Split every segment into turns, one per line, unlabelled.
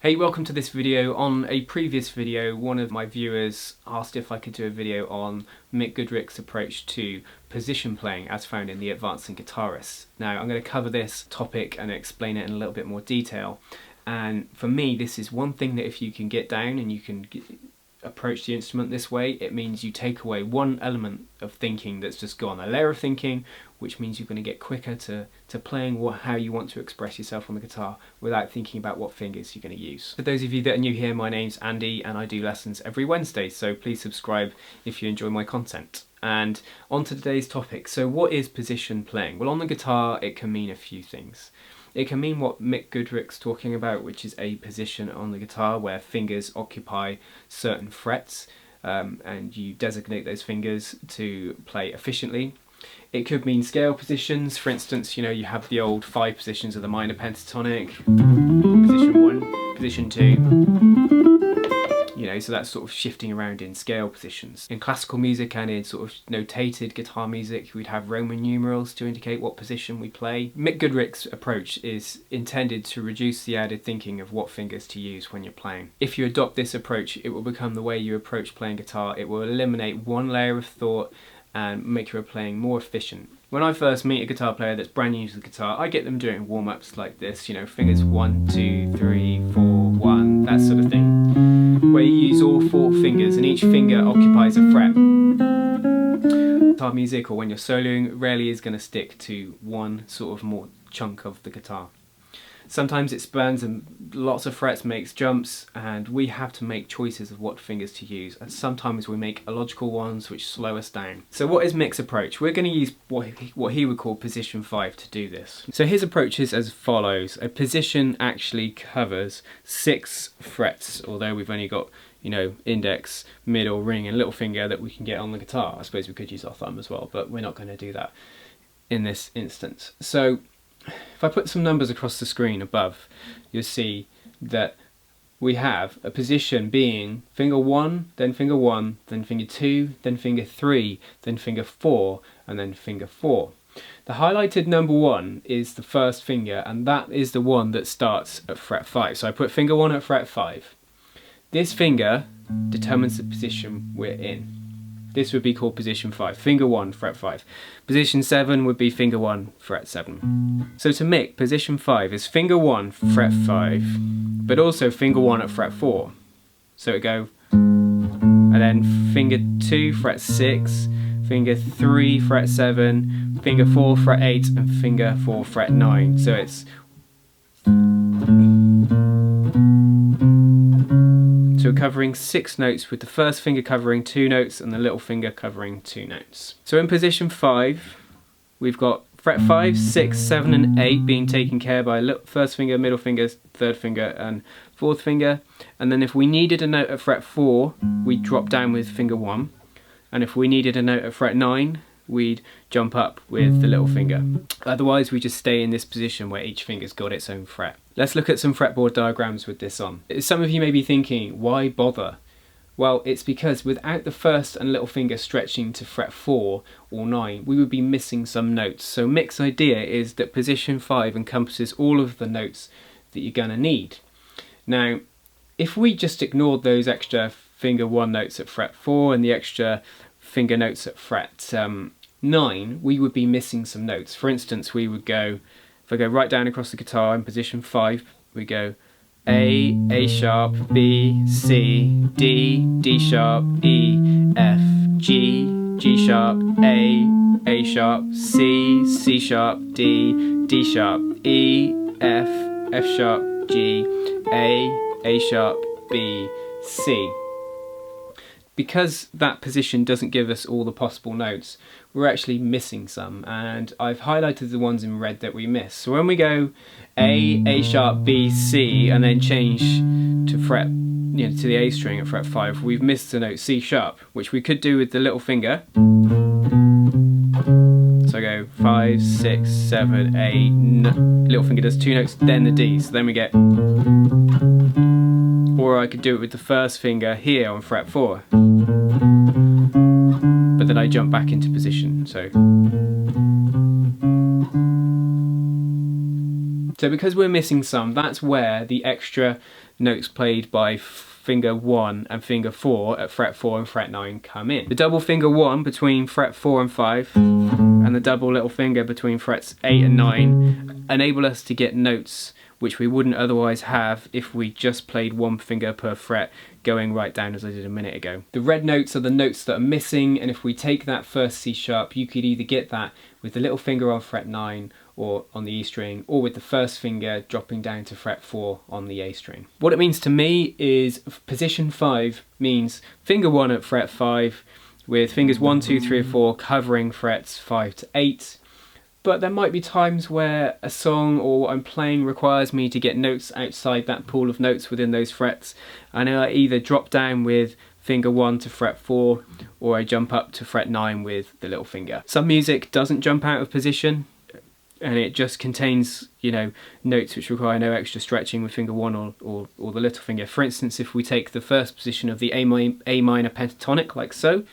Hey, welcome to this video. On a previous video, one of my viewers asked if I could do a video on Mick Goodrick's approach to position playing as found in the Advancing Guitarist. Now, I'm going to cover this topic and explain it in a little bit more detail. And for me, this is one thing that if you can get down and you can approach the instrument this way, it means you take away one element of thinking that's just gone, a layer of thinking, which means you're going to get quicker to playing how you want to express yourself on the guitar without thinking about what fingers you're going to use. For those of you that are new here, my name's Andy and I do lessons every Wednesday, so please subscribe if you enjoy my content. And on to today's topic. So what is position playing? Well, on the guitar it can mean a few things. It can mean what Mick Goodrick's talking about, which is a position on the guitar where fingers occupy certain frets and you designate those fingers to play efficiently. It could mean scale positions. For instance, you know, you have the old 5 positions of the minor pentatonic, position 1, position 2. You know, so that's sort of shifting around in scale positions. In classical music and in sort of notated guitar music, we'd have Roman numerals to indicate what position we play. Mick Goodrick's approach is intended to reduce the added thinking of what fingers to use when you're playing. If you adopt this approach, it will become the way you approach playing guitar. It will eliminate one layer of thought and make your playing more efficient. When I first meet a guitar player that's brand new to the guitar, I get them doing warm-ups like this, you know, fingers 1, 2, 3, 4, 1, that sort of thing, where you use all 4 fingers and each finger occupies a fret. Guitar music, or when you're soloing, rarely is going to stick to one sort of more chunk of the guitar. Sometimes it spans and lots of frets, makes jumps, and we have to make choices of what fingers to use, and sometimes we make illogical ones which slow us down. So what is Mick's approach? We're going to use what he would call position 5 to do this. So his approach is as follows. A position actually covers 6 frets, although we've only got, you know, index, middle, ring and little finger that we can get on the guitar. I suppose we could use our thumb as well, but we're not going to do that in this instance. So if I put some numbers across the screen above, you'll see that we have a position being finger 1, then finger 1, then finger 2, then finger 3, then finger 4, and then finger 4. The highlighted number 1 is the first finger, and that is the one that starts at fret 5. So I put finger 1 at fret 5. This finger determines the position we're in. This would be called position 5, finger 1, fret 5. Position 7 would be finger 1, fret 7. So to Mick, position 5 is finger 1, fret 5, but also finger 1 at fret 4. So it go, and then finger 2, fret 6, finger 3, fret 7, finger 4, fret 8, and finger 4, fret 9. So it's so we're covering 6 notes, with the first finger covering 2 notes and the little finger covering 2 notes. So in position 5, we've got fret 5, 6, 7 and 8 being taken care by first finger, middle finger, third finger and fourth finger. And then if we needed a note at fret 4, we'd drop down with finger 1. And if we needed a note at fret 9, we'd jump up with the little finger. Otherwise we just stay in this position where each finger's got its own fret. Let's look at some fretboard diagrams with this on. Some of you may be thinking, why bother? Well, it's because without the first and little finger stretching to fret 4 or 9, we would be missing some notes. So Mick's idea is that position 5 encompasses all of the notes that you're going to need. Now, if we just ignored those extra finger 1 notes at fret 4 and the extra finger notes at fret 9, we would be missing some notes. For instance, we would go, if I go right down across the guitar in position 5, we go A sharp, B, C, D, D sharp, E, F, G, G sharp, A sharp, C, C sharp, D, D sharp, E, F, F sharp, G, A sharp, B, C. Because that position doesn't give us all the possible notes, we're actually missing some, and I've highlighted the ones in red that we miss. So when we go A sharp, B, C, and then change to fret, you know, to the A string at fret 5, we've missed the note C sharp, which we could do with the little finger. So I go 5, 6, 7, 8, little finger does 2 notes, then the D, so then we get. Or I could do it with the first finger here on fret 4. But then I jump back into position, so because we're missing some, that's where the extra notes played by finger 1 and finger 4 at fret 4 and fret 9 come in. The double finger 1 between fret 4 and 5 and the double little finger between frets 8 and 9 enable us to get notes which we wouldn't otherwise have if we just played one finger per fret going right down as I did a minute ago. The red notes are the notes that are missing, and if we take that first C sharp, you could either get that with the little finger on fret 9 or on the E string, or with the first finger dropping down to fret 4 on the A string. What it means to me is position 5 means finger 1 at fret 5 with fingers 1, 2, 3 or 4 covering frets 5 to 8. But there might be times where a song or what I'm playing requires me to get notes outside that pool of notes within those frets, and I either drop down with finger 1 to fret 4 or I jump up to fret 9 with the little finger. Some music doesn't jump out of position and it just contains, you know, notes which require no extra stretching with finger 1 or the little finger. For instance, if we take the first position of the A minor pentatonic like so,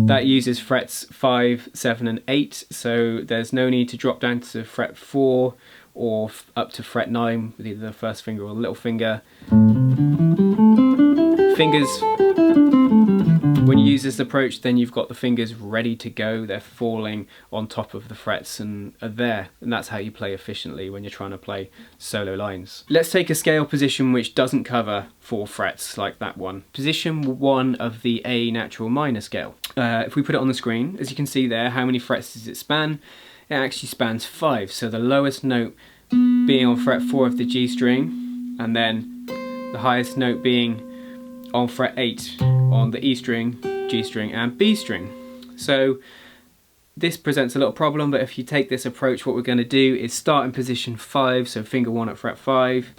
that uses frets 5, 7 and 8, so there's no need to drop down to fret 4 or up to fret 9 with either the first finger or the little finger. Fingers, when you use this approach, then you've got the fingers ready to go. They're falling on top of the frets and are there, and that's how you play efficiently when you're trying to play solo lines. Let's take a scale position which doesn't cover 4 frets like that one. Position 1 of the A natural minor scale. If we put it on the screen, as you can see there, how many frets does it span? It actually spans 5, so the lowest note being on fret 4 of the G string, and then the highest note being on fret 8 on the E string, G string and B string. So this presents a little problem, but if you take this approach, what we're going to do is start in position 5, so finger 1 at fret 5.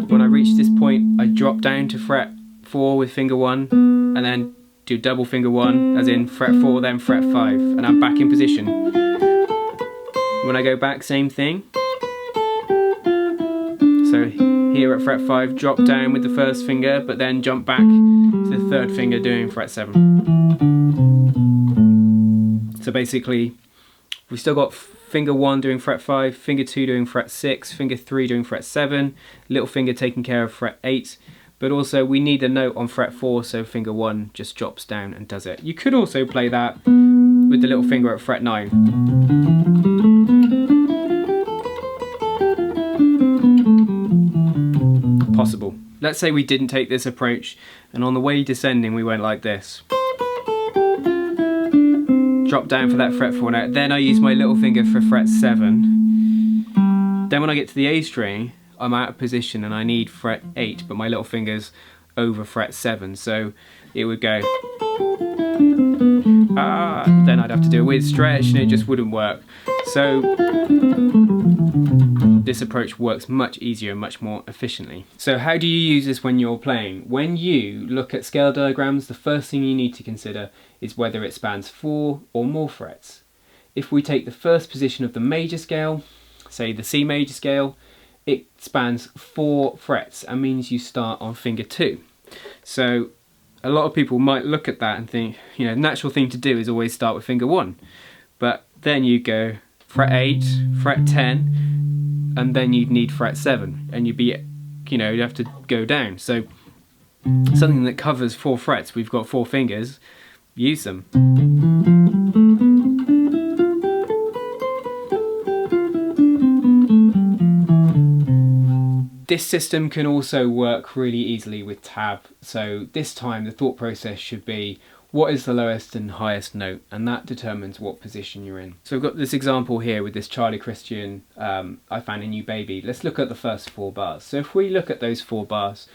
When I reach this point, I drop down to fret 4 with finger 1 and then do double finger 1, as in fret 4 then fret 5, and I'm back in position. When I go back, same thing. So here at fret 5, drop down with the first finger, but then jump back to the third finger doing fret 7. So basically, we've still got finger 1 doing fret 5, finger 2 doing fret 6, finger 3 doing fret 7, little finger taking care of fret 8, but also we need a note on fret 4, so finger 1 just drops down and does it. You could also play that with the little finger at fret 9. Possible. Let's say we didn't take this approach and on the way descending we went like this. Drop down for that fret 4 note, then I use my little finger for fret 7. Then when I get to the A string, I'm out of position and I need fret 8, but my little finger's over fret 7, so it would go then I'd have to do a weird stretch and it just wouldn't work. So this approach works much easier and much more efficiently. So how do you use this when you're playing? When you look at scale diagrams, the first thing you need to consider is whether it spans 4 or more frets. If we take the first position of the major scale, say the C major scale, it spans 4 frets and means you start on finger 2. So a lot of people might look at that and think, you know, the natural thing to do is always start with finger 1. But then you go fret 8, fret 10, and then you'd need fret 7, and you'd be, you know, you'd have to go down. So something that covers 4 frets, we've got 4 fingers, use them. This system can also work really easily with tab, so this time the thought process should be what is the lowest and highest note, and that determines what position you're in. So we've got this example here with this Charlie Christian, I Found a New Baby. Let's look at the first 4 bars. So if we look at those 4 bars,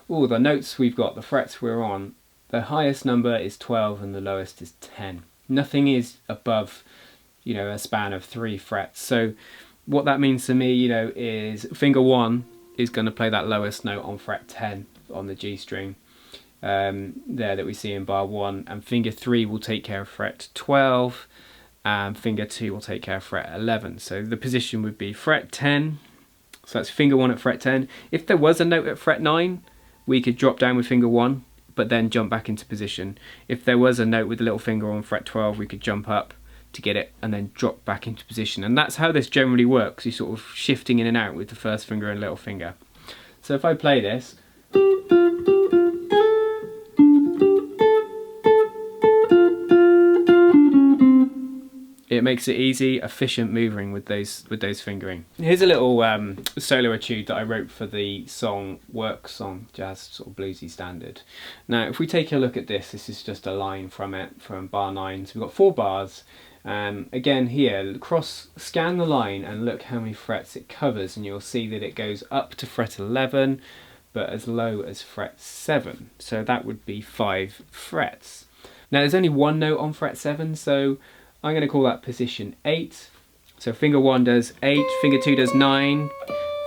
the notes we've got, the frets we're on, the highest number is 12 and the lowest is 10. Nothing is above, you know, a span of 3 frets. So what that means to me, you know, is finger 1 is going to play that lowest note on fret 10 on the G string there that we see in bar 1, and finger 3 will take care of fret 12 and finger 2 will take care of fret 11. So the position would be fret 10, so that's finger 1 at fret 10. If there was a note at fret 9, we could drop down with finger 1 but then jump back into position. If there was a note with the little finger on fret 12, we could jump up to get it and then drop back into position. And that's how this generally works. You're sort of shifting in and out with the first finger and little finger. So if I play this, it makes it easy, efficient moving with those fingering. Here's a little solo etude that I wrote for the song Work Song, jazz sort of bluesy standard. Now if we take a look at this is just a line from it, from bar 9. So we've got 4 bars. Again here, scan the line and look how many frets it covers, and you'll see that it goes up to fret 11 but as low as fret 7. So that would be 5 frets. Now there's only one note on fret 7, so I'm going to call that position 8. So finger 1 does 8, finger 2 does 9,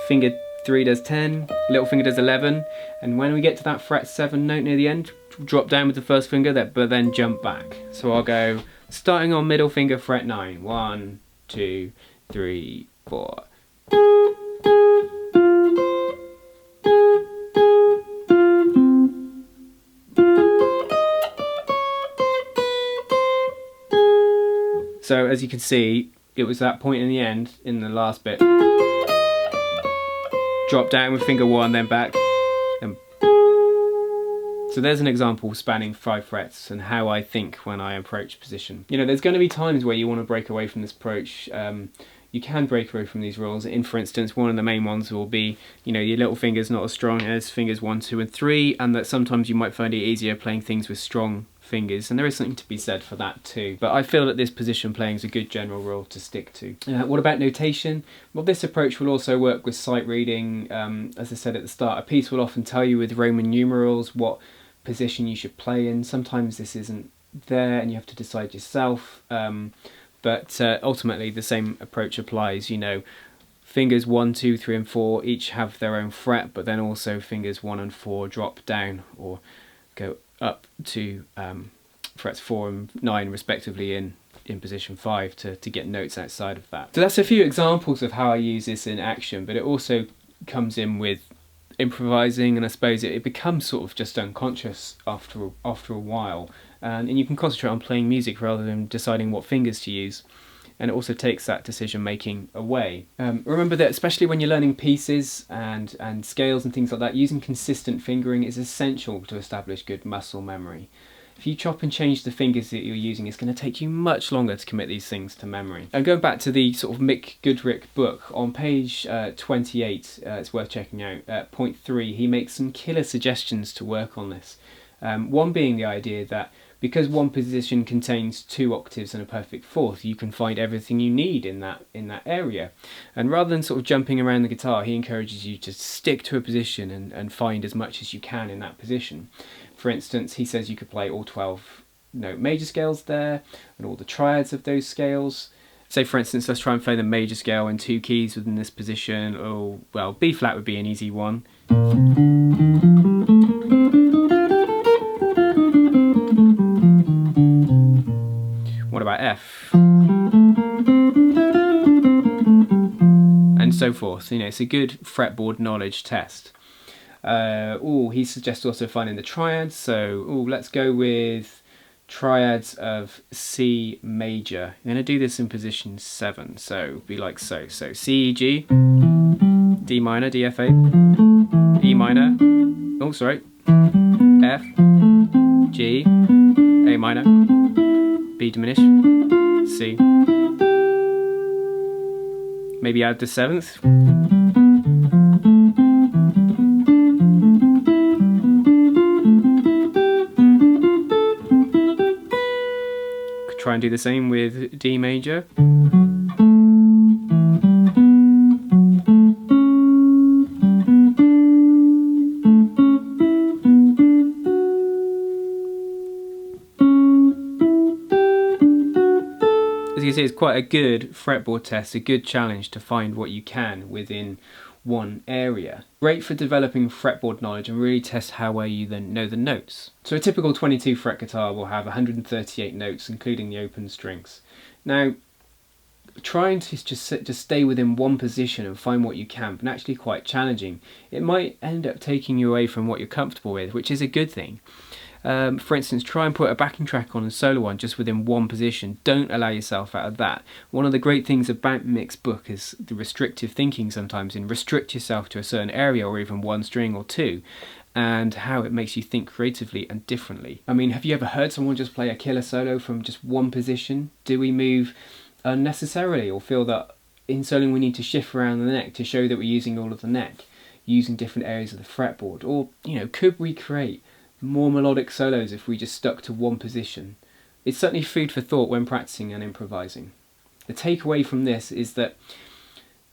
finger 3 does 10, little finger does 11, and when we get to that fret 7 note near the end, drop down with the first finger, but then jump back. So I'll go, starting on middle finger, fret 9, 1, 2, 3, 4. So as you can see, it was that point in the end, in the last bit. Drop down with finger 1, then back. And so there's an example spanning 5 frets and how I think when I approach position. You know, there's going to be times where you want to break away from this approach. You can break away from these rules. For instance, one of the main ones will be, you know, your little finger's not as strong as fingers 1, 2 and 3, and that sometimes you might find it easier playing things with strong fingers, and there is something to be said for that too. But I feel that this position playing is a good general rule to stick to. What about notation? Well, this approach will also work with sight reading. As I said at the start, a piece will often tell you with Roman numerals what position you should play in. Sometimes this isn't there and you have to decide yourself, but ultimately the same approach applies. You know, fingers 1, 2, 3 and 4 each have their own fret, but then also fingers 1 and 4 drop down or go up to frets 4 and 9 respectively in position 5 to get notes outside of that. So that's a few examples of how I use this in action, but it also comes in with improvising, and I suppose it becomes sort of just unconscious after a while, and you can concentrate on playing music rather than deciding what fingers to use. And it also takes that decision making away. Remember that especially when you're learning pieces and scales and things like that, using consistent fingering is essential to establish good muscle memory. If you chop and change the fingers that you're using, it's going to take you much longer to commit these things to memory. And going back to the sort of Mick Goodrick book, on page 28, it's worth checking out, point 3, he makes some killer suggestions to work on this. One being the idea that because one position contains 2 octaves and a perfect fourth, you can find everything you need in that area. And rather than sort of jumping around the guitar, he encourages you to stick to a position and find as much as you can in that position. For instance, he says you could play all 12 note major scales there and all the triads of those scales. Say for instance, let's try and play the major scale in 2 keys within this position. Oh, well, B flat would be an easy one. What about F? And so forth. You know, it's a good fretboard knowledge test. He suggests also finding the triads. So, let's go with triads of C major. I'm going to do this in position 7. So, it'd be like so. So, C, E, G, D minor, D, F, A, E minor. Oh, sorry. F, G, A minor, B diminished, C. Maybe add the 7th. Could try and do the same with D major. As you can see, it's quite a good fretboard test, a good challenge to find what you can within one area. Great for developing fretboard knowledge and really test how well you then know the notes. So a typical 22 fret guitar will have 138 notes, including the open strings. Now, trying to just stay within one position and find what you can but actually quite challenging. It might end up taking you away from what you're comfortable with, which is a good thing. For instance, try and put a backing track on and solo on just within one position. Don't allow yourself out of that. One of the great things about Mick's book is the restrictive thinking sometimes, and restrict yourself to a certain area or even one string or two, and how it makes you think creatively and differently. I mean, have you ever heard someone just play a killer solo from just one position? Do we move unnecessarily or feel that in soloing we need to shift around the neck to show that we're using all of the neck, using different areas of the fretboard? Or, could we create more melodic solos if we just stuck to one position? It's certainly food for thought when practicing and improvising. The takeaway from this is that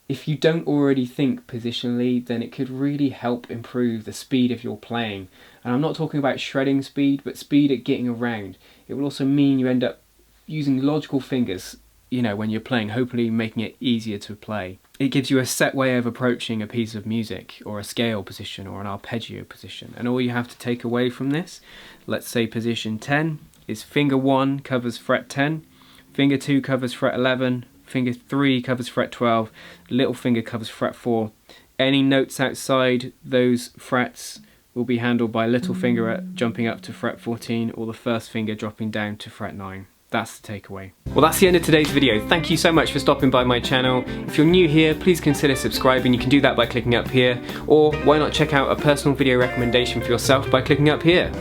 if you don't already think positionally, then it could really help improve the speed of your playing. And I'm not talking about shredding speed, but speed at getting around. It will also mean you end up using logical fingers, when you're playing, hopefully making it easier to play. It gives you a set way of approaching a piece of music, or a scale position, or an arpeggio position. And all you have to take away from this, let's say position 10, is finger 1 covers fret 10, finger 2 covers fret 11, finger 3 covers fret 12, little finger covers fret 4. Any notes outside those frets will be handled by little finger jumping up to fret 14, or the first finger dropping down to fret 9. That's the takeaway. Well, that's the end of today's video. Thank you so much for stopping by my channel. If you're new here, please consider subscribing. You can do that by clicking up here, or why not check out a personal video recommendation for yourself by clicking up here.